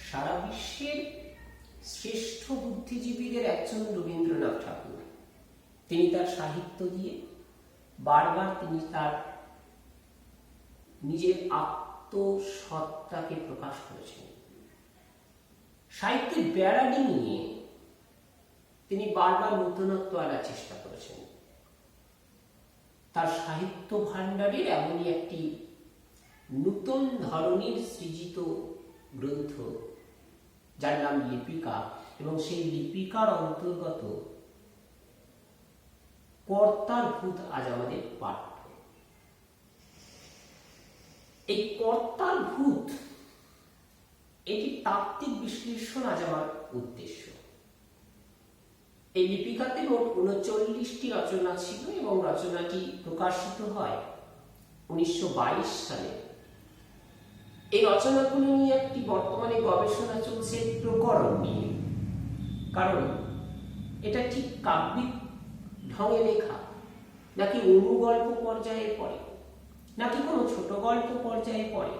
সারা বিশ্বের শ্রেষ্ঠ বুদ্ধিজীবীদের একজন রবীন্দ্রনাথ ঠাকুর। তিনি তার সাহিত্য দিয়ে বারবার তিনি তার নিজের আত্মসত্তাকে প্রকাশ করেছেন। সাহিত্যের বেড়া নিয়ে তিনি বারবার নতুনত্ব আনার চেষ্টা করেছেন। তার সাহিত্য ভাণ্ডারের এমনই একটি নতুন ধরনের সৃজিত গ্রন্থ যার নাম লিপিকা, এবং সেই লিপিকার অন্তর্গত কর্তার ভূত আজ আমাদের পাঠ্য। এই কর্তার ভূত এটি তাত্ত্বিক বিশ্লেষণ আজ আমার উদ্দেশ্য। এই লিপিকাতে মোট ৩৯টি রচনা ছিল এবং রচনাটি প্রকাশিত হয় ১৯২২ সালে। এই রচনাগুলো নিয়ে একটি বর্তমানে গবেষণা চলছে প্রকরণ নিয়ে, কারণ এটা ঠিক কাব্যিক ঢঙে লেখা নাকি অনুগল্প পর্যায়ে পড়ে নাকি কোনো ছোট গল্প পর্যায়ে পড়ে,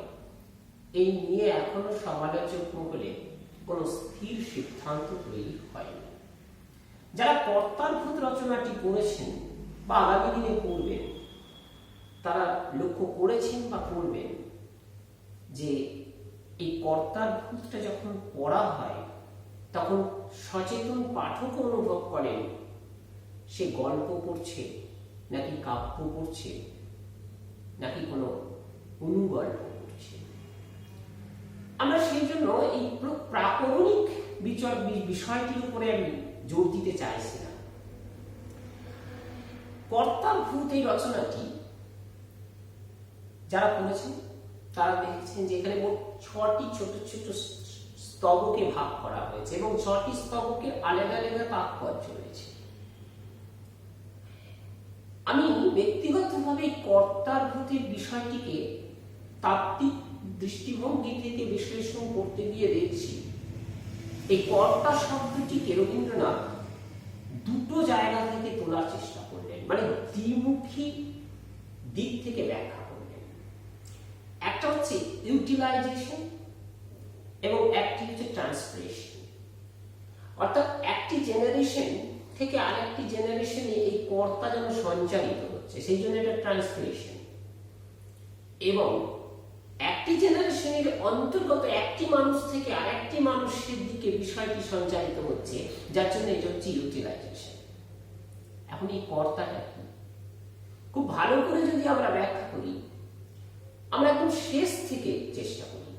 এই নিয়ে এখনো সমালোচক মহলে কোনো স্থির সিদ্ধান্ত তৈরি হয়নি। যারা কর্তার ভূত রচনাটি পড়েছেন বা আগামী দিনে পড়বেন, তারা লক্ষ্য করেছেন বা পড়বেন যে এই কর্তার ভূতটা যখন পড়া হয় তখন সচেতন পাঠক অনুভব করেন সে গল্প পড়ছে নাকি কাব্য পড়ছে নাকি কোনো অনুগল্প পড়ছে। আমরা সেই জন্য এই প্রাকরণিক বিষয়টির উপরে আমি জোর দিতে চাইছি না। কর্তার ভূত এই রচনাটি যারা পড়েছেন তারা দেখেছেন যে এখানে মোট ৬টি ছোট ছোট স্তবকে ভাগ করা হয়েছে এবং ৬টি স্তবকের আলাদা আলাদা তাৎপর্য রয়েছে। আমি ব্যক্তিগতভাবে কর্তার ভূতের বিষয়টিকে তাত্ত্বিক দৃষ্টিভঙ্গি থেকে বিশ্লেষণ করতে গিয়ে দেখছি এই কর্তা শব্দটিকে রবীন্দ্রনাথ দুটো জায়গা থেকে তোলার চেষ্টা করলেন, মানে দ্বিমুখী দিক থেকে ব্যাখ্যা করলেন। একটা হচ্ছে ইউটিলাইজেশন এবং একটি হচ্ছে ট্রান্সপ্রেশন, অর্থাৎ একটি জেনারেশন থেকে আরেকটি জেনারেশনে এই কর্তা যেন সঞ্চারিত হচ্ছে, সেই জন্য এটা ট্রান্সপ্রেশন। এবং একটি জেনারেশনের অন্তর্গত একটি মানুষ থেকে আরেকটি মানুষের দিকে বিষয়টি সঞ্চারিত হচ্ছে, যার জন্য এটা হচ্ছে ইউটিলাইজেশন। এখন এই কর্তাটা কি খুব ভালো করে যদি আমরা ব্যাখ্যা করি, আমরা একদম শেষ থেকে চেষ্টা করি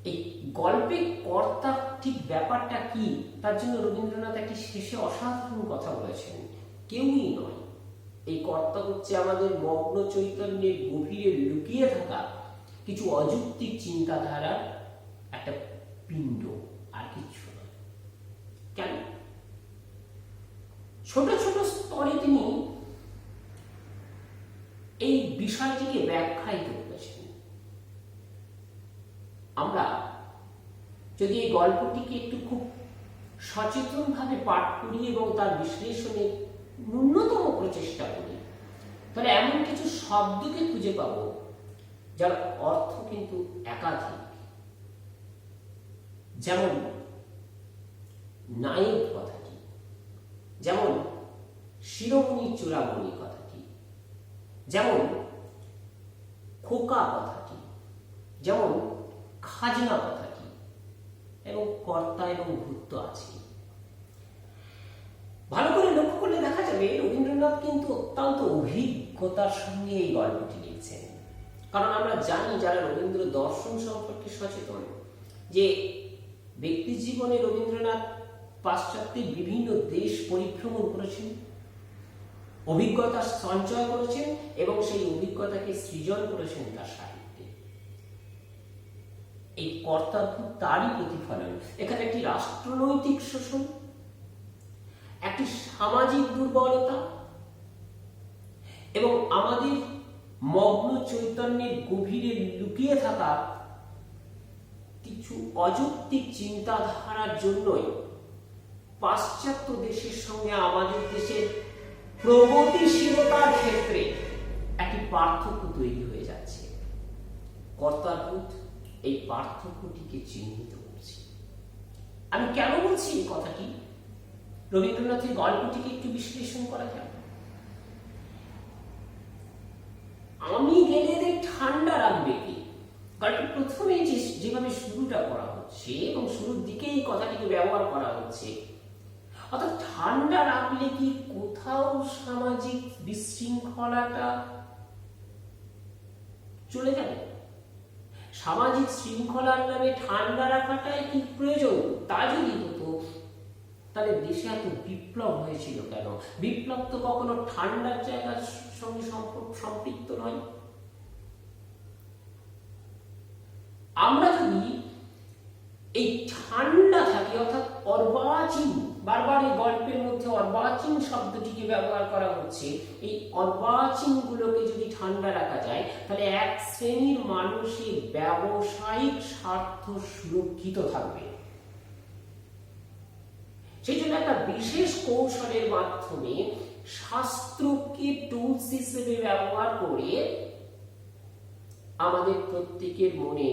এই গল্পে কর্তা ঠিক ব্যাপারটা কি, তার জন্য রবীন্দ্রনাথ একটি শেষে অসাধারণ কথা বলেছেন। কেউই নয়, এই কর্তা হচ্ছে আমাদের মগ্ন চৈতন্যের গভীরে লুকিয়ে থাকা কিছু অযৌক্তিক চিন্তাধারার একটা পিণ্ড, আর কিছু নয়। কেন? ছোট ছোট স্তরে তিনি এই বিষয়টিকে ব্যাখ্যায়িত করেছেন। আমরা যদি এই গল্পটিকে একটু খুব সচেতনভাবে পাঠ করি এবং তার বিশ্লেষণে ন্যূনতম প্রচেষ্টা করি, তাহলে এমন কিছু শব্দকে খুঁজে পাব যার অর্থ কিন্তু একাধিক। যেমন নায়ক কথাটি, যেমন শিরোমণি চূড়ামণি কথাটি, যেমন খোকা কথাটি, যেমন খাজনা কথাটি, এবং কর্তা এবং ভূত আছে। ভালো করে লক্ষ্য করলে দেখা যাবে রবীন্দ্রনাথ কিন্তু অত্যন্ত অভিজ্ঞতার সঙ্গে এই গল্পটি লিখছেন। কারণ আমরা জানি যারা রবীন্দ্র দর্শন সম্পর্কে সচেতন, যে ব্যক্তি জীবনে রবীন্দ্রনাথ পাশ্চাত্যের বিভিন্ন দেশ পরিভ্রমণ করেছেন, অভিজ্ঞতা সঞ্চয় করেছেন এবং সেই অভিজ্ঞতাকে সৃজন করেছেন তার সাহিত্যে। এই কর্তার ভূত তারই প্রতিফলন। এখানে একটি রাষ্ট্রনৈতিক শোষণ, একটি সামাজিক দুর্বলতা এবং আমাদের মগ্ন চৈতন্যের গভীরে লুকিয়ে থাকা কিছু অযৌক্তিক চিন্তাধারার জন্যই পাশ্চাত্য দেশের সঙ্গে আমাদের দেশের প্রগতিশীলতার ক্ষেত্রে একটি পার্থক্য তৈরি হয়ে যাচ্ছে। কর্তার ভূত এই পার্থক্যটিকে চিহ্নিত করছে। আমি কেন বলছি এই কথাটি? রবীন্দ্রনাথের গল্পটিকে একটু বিশ্লেষণ করা যাক। আমি গেলে ঠান্ডা রাখবে কি, গল্পের প্রথমে যেভাবে শুরুটা করা হচ্ছে এবং শুরুর দিকে এই কথাটিকে ব্যবহার করা হচ্ছে, অর্থাৎ ঠান্ডা রাখলে কি কোথাও সামাজিক বিশৃঙ্খলাটা চলে যাবে? সামাজিক শৃঙ্খলার নামে ঠান্ডা রাখাটাই কি প্রয়োজন? তা যদি হতো তাহলে দেশে এত বিপ্লব হয়েছিল কেন? বিপ্লব তো কখনো ঠান্ডার জায়গার সঙ্গে সম্পৃক্ত নয়। আমরা যদি এই ঠান্ডা থাকি, অর্থাৎ অর্বাচীন, বারবার এই গল্পের মধ্যে অর্বাচীন শব্দটিকে ব্যবহার করা হচ্ছে, এই অর্বাচীন গুলোকে যদি ঠান্ডা রাখা যায় তাহলে এক শ্রেণীর মানুষের ব্যবসায়িক স্বার্থ সুরক্ষিত থাকবে। সেই জন্য একটা বিশেষ কৌশলের মাধ্যমে শাস্ত্রকে টুলস হিসেবে ব্যবহার করে আমাদের প্রত্যেকের মনে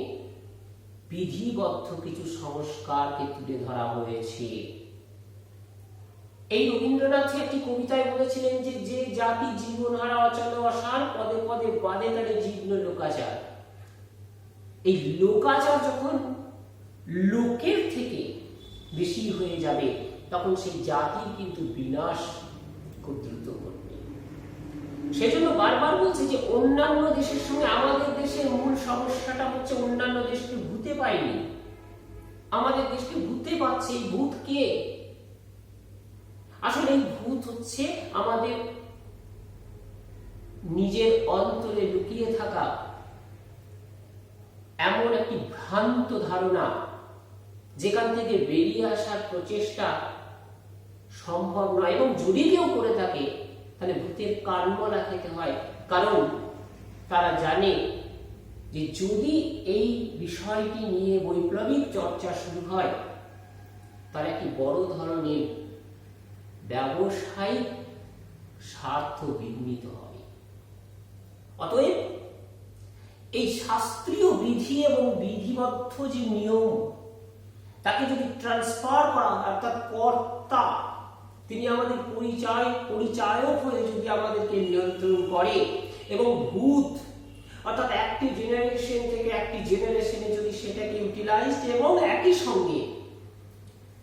বিধিবদ্ধ কিছু সংস্কারকে তুলে ধরা হয়েছে। এই রবীন্দ্রনাথ একটি কবিতায় বলেছিলেন যে যে জাতি জীবনহারা অচল অসার, পদে পদে বাদে তারে জীর্ণ লোকাচার। এই লোকাচার যখন লোকের থেকে বেশি হয়ে যাবে তখন সেই জাতির কিন্তু বিনাশ খুব দ্রুত ঘটবে। সেজন্য বারবার বলছে যে অন্যান্য দেশের সঙ্গে আমাদের দেশের মূল সমস্যাটা হচ্ছে অন্যান্য দেশকে ভূতে পায়নি, আমাদের দেশকে ভূতে পাচ্ছে। এই ভূত কে? আসলে এই ভূত হচ্ছে আমাদের নিজের অন্তরে লুকিয়ে থাকা এমন একটি ভ্রান্ত ধারণা, যেখান থেকে বেরিয়ে আসার প্রচেষ্টা সম্ভব নয়। এবং যদি কেউ করে থাকে তাহলে ভূতের কানমলা খেতে হয়, কারণ তারা জানে যে যদি এই বিষয়টি নিয়ে বৈপ্লবিক চর্চা শুরু হয় তাহলে একটি বড় ধরনের ব্যবসায়িক স্বার্থ বিঘ্নিত হবে। অতএব এই শাস্ত্রীয় বিধি এবং বিধিবদ্ধ যে নিয়ম তাকে যদি ট্রান্সফার করা হয়, অর্থাৎ কর্তা তিনি আমাদের পরিচায়ক হয়ে যদি আমাদেরকে নিয়ন্ত্রণ করে এবং ভূত অর্থাৎ একটি জেনারেশন থেকে একটি জেনারেশনে যদি সেটাকে ইউটিলাইজ এবং একই সঙ্গে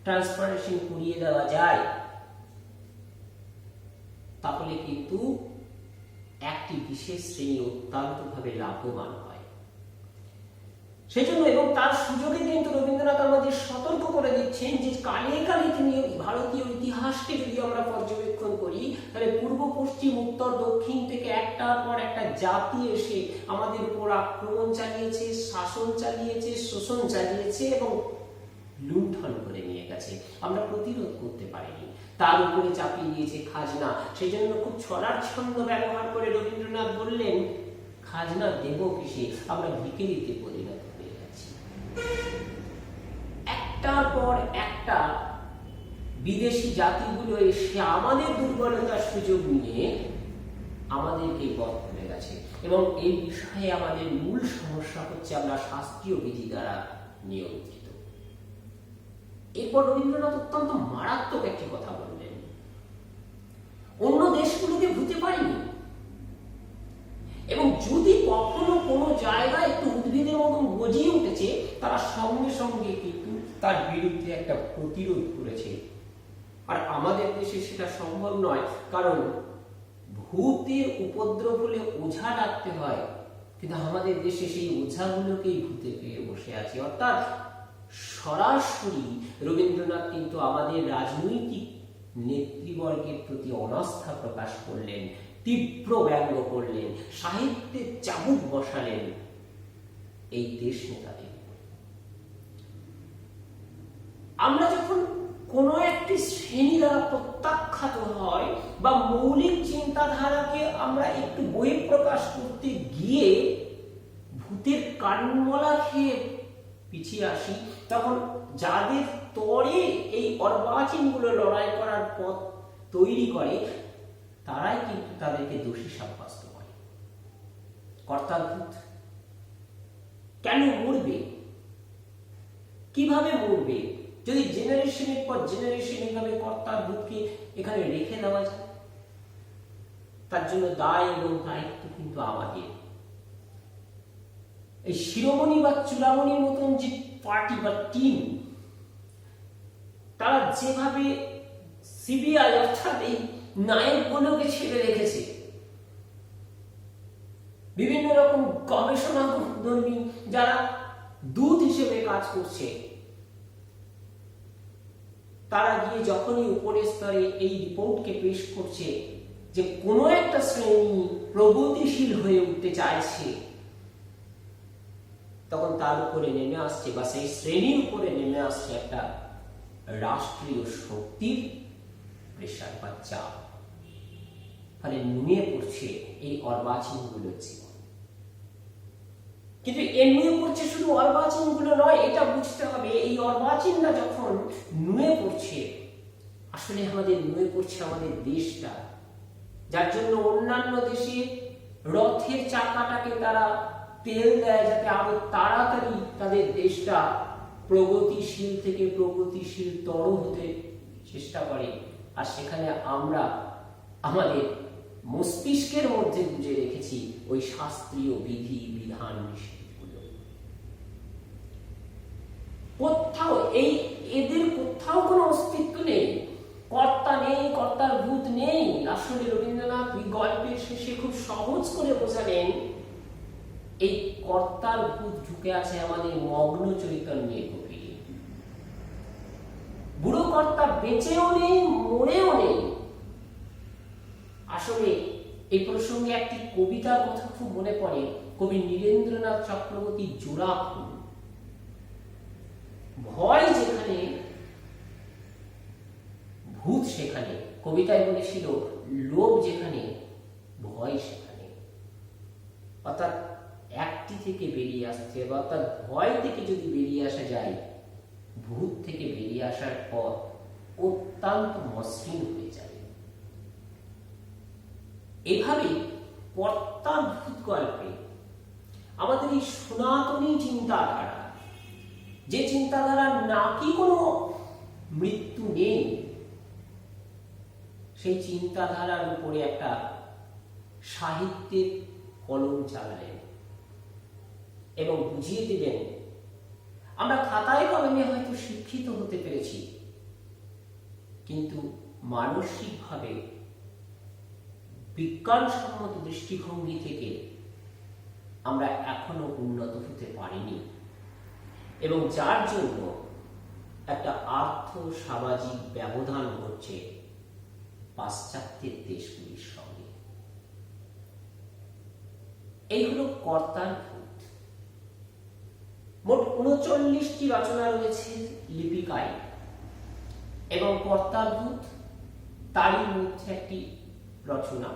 ট্রান্সফারেশন করিয়ে দেওয়া যায় তাহলে কিন্তু একটি বিশেষ শ্রেণী অত্যন্তভাবে লাভবান হয়। সেজন্য এবং তার সুযোগে কিন্তু রবীন্দ্রনাথ আমাদের সতর্ক করে দিচ্ছেন যে কালে কালে তিনি ভারতীয় ইতিহাসকে যদি আমরা পর্যবেক্ষণ করি তাহলে পূর্ব পশ্চিম উত্তর দক্ষিণ থেকে একটার পর একটা জাতি এসে আমাদের উপর আক্রমণ চালিয়েছে, শাসন চালিয়েছে, শোষণ চালিয়েছে এবং লুণ্ঠন করে নিয়ে গেছে। আমরা প্রতিরোধ করতে পারিনি, তার উপরে চাপিয়ে দিয়েছে খাজনা। সেই জন্য খুব ছড়ার ছন্দ ব্যবহার করে রবীন্দ্রনাথ বললেন, খাজনা দেব কিসে, আমরা ভিখিরিতে পরিণত হয়ে গেছি। একটার পর একটা বিদেশি জাতিগুলো এসে আমাদের দুর্বলতার সুযোগ নিয়ে আমাদেরকে বধ করে গেছে এবং এই বিষয়ে আমাদের মূল সমস্যা হচ্ছে আমরা শাস্ত্রীয় বিধি দ্বারা নিয়ন্ত্রিত। এরপর রবীন্দ্রনাথ অত্যন্ত মারাত্মক একটি কথা বললেন, অন্য দেশগুলোকে ভুতে পারিনি এবং যদি কখনো কোনো জায়গায় একটু উদ্ভিদের মতন গজিয়ে উঠেছে তারা সঙ্গে সঙ্গে কিন্তু তার বিরুদ্ধে একটা প্রতিরোধ করেছে। আর আমাদের দেশে সেটা সম্ভব নয়, কারণ ভূতের উপদ্রব হলে ওঝা ডাকতে হয়, কিন্তু আমাদের দেশে সেই ওঝাগুলোকেই ভূতে পেয়ে বসে আছে। অর্থাৎ সরাসরি রবীন্দ্রনাথ কিন্তু আমাদের রাজনৈতিক নেতৃবর্গের প্রতি অনাস্থা প্রকাশ করলেন, তীব্র ব্যঙ্গ করলেন, সাহিত্যের চাবুক বসালেন এই দেশ নেতাদের। আমরা যখন কোন একটি শ্রেণী দ্বারা প্রত্যাখ্যাত হয় বা মৌলিক চিন্তাধারাকে আমরা একটু বহিঃপ্রকাশ করতে গিয়ে ভূতের কানমলা খেয়ে পিছিয়ে আসি, তখন যাদের তরে এই অর্বাচীনগুলো লড়াই করার পথ তৈরি করে তারাই কিন্তু তাদেরকে দোষী সাব্যস্ত করে। কর্তার ভূত কেন মরবে, কিভাবে মরবে, যদি জেনারেশনের পর জেনারেশন এইভাবে কর্তার ভূতকে এখানে রেখে দেওয়া যায়, তার জন্য দায় এবং দায়িত্ব কিন্তু আমাদের। এই শিরোমণি বা চূড়ামণির মতন যে পার্টি বা টিম, তারা যেভাবে সিবিআই অর্থাৎ এই নায়কগুলোকে ছেড়ে রেখেছে, বিভিন্ন রকম গবেষণা ধর্মী যারা দূত হিসেবে কাজ করছে, তারা গিয়ে যখনই উপরের স্তরে এই রিপোর্টকে পেশ করছে যে কোনো একটা শ্রেণী প্রগতিশীল হয়ে উঠতে চাইছে, তখন তার উপরে নেমে আসছে বা সেই শ্রেণীর উপরে নেমে আসছে একটা রাষ্ট্রীয় শক্তির প্রেশার বা চাপ। ফলে নুয়ে পড়ছে এই অর্বাচীনগুলোর জীবন। কিন্তু এর নুয়ে পড়ছে শুধু অর্বাচীনগুলো নয়, এটা বুঝতে হবে এই অর্বাচীনরা যখন নুয়ে পড়ছে, আসলে আমাদের নুয়ে পড়ছে আমাদের দেশটা, যার জন্য অন্যান্য দেশে রথের চাকাটাকে তারা তেল দেয় যাতে আরো তাড়াতাড়ি তাদের দেশটা প্রগতিশীল থেকে প্রগতিশীলতর হতে চেষ্টা করে। আর সেখানে আমরা আমাদের মস্তিষ্কের মধ্যে গুঁজে রেখেছি ওই শাস্ত্রীয় বিধি বিধান নিষেধগুলো। কোথাও এদের কোথাও কোনো অস্তিত্ব নেই, কর্তা নেই, কর্তার ভূত নেই। আসলে রবীন্দ্রনাথ ওই গল্পের শেষে খুব সহজ করে বোঝালেন এই কর্তার ভূত ঢুকে আছে আমাদের মগ্ন চৈতন্যের গভীরে। বুড়ো কর্তা বেঁচেও নেই, মরেও নেই। আসলে এই প্রসঙ্গে একটি কবিতার কথা খুব মনে পড়ে, কবি নীরেন্দ্রনাথ চক্রবর্তীর জোড়া ফুল। ভয় যেখানে, ভূত সেখানে। কবিতায় বলেছিল লোভ যেখানে, ভয় সেখানে। অর্থাৎ একটি থেকে বেরিয়ে আসতে হবে, অর্থাৎ ভয় থেকে যদি বেরিয়ে আসা যায়, ভূত থেকে বেরিয়ে আসার পর অত্যন্ত মসৃণ হয়ে যাবে। এভাবে কর্তার ভূত গল্পে আমাদের এই সনাতনী চিন্তাধারা, যে চিন্তাধারা নাকি কোনো মৃত্যু নেই, সেই চিন্তাধারার উপরে একটা সাহিত্যের কলম চালালেন এবং বুঝিয়ে দিলেন আমরা খাতায় কলমে হয়তো শিক্ষিত হতে পেরেছি, কিন্তু মানসিকভাবে বিজ্ঞানসম্মত দৃষ্টিভঙ্গি থেকে আমরা এখনো উন্নত হতে পারিনি, এবং যার জন্য একটা আর্থ সামাজিক ব্যবধান ঘটছে পাশ্চাত্যের দেশগুলির সঙ্গে। এই হলো কর্তার ভূত। মোট ৩৯টি রচনা রয়েছে লিপিকায়, এবং কর্তার ভূত তারই মধ্যে একটি রচনা।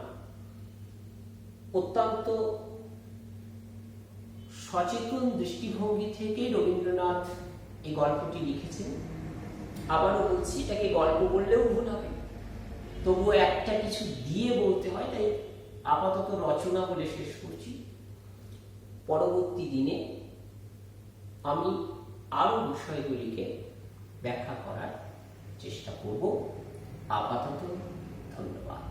অত্যন্ত সচেতন দৃষ্টিভঙ্গি থেকে রবীন্দ্রনাথ এই গল্পটি লিখেছেন। আবারও বলছি, এটাকে গল্প বললেও ভুল হবে, তবুও একটা কিছু দিয়ে বলতে হয়, তাই আপাতত রচনা বলে শেষ করছি। পরবর্তী দিনে আমি আরো বিষয়গুলিকে ব্যাখ্যা করার চেষ্টা করব। আপাতত ধন্যবাদ।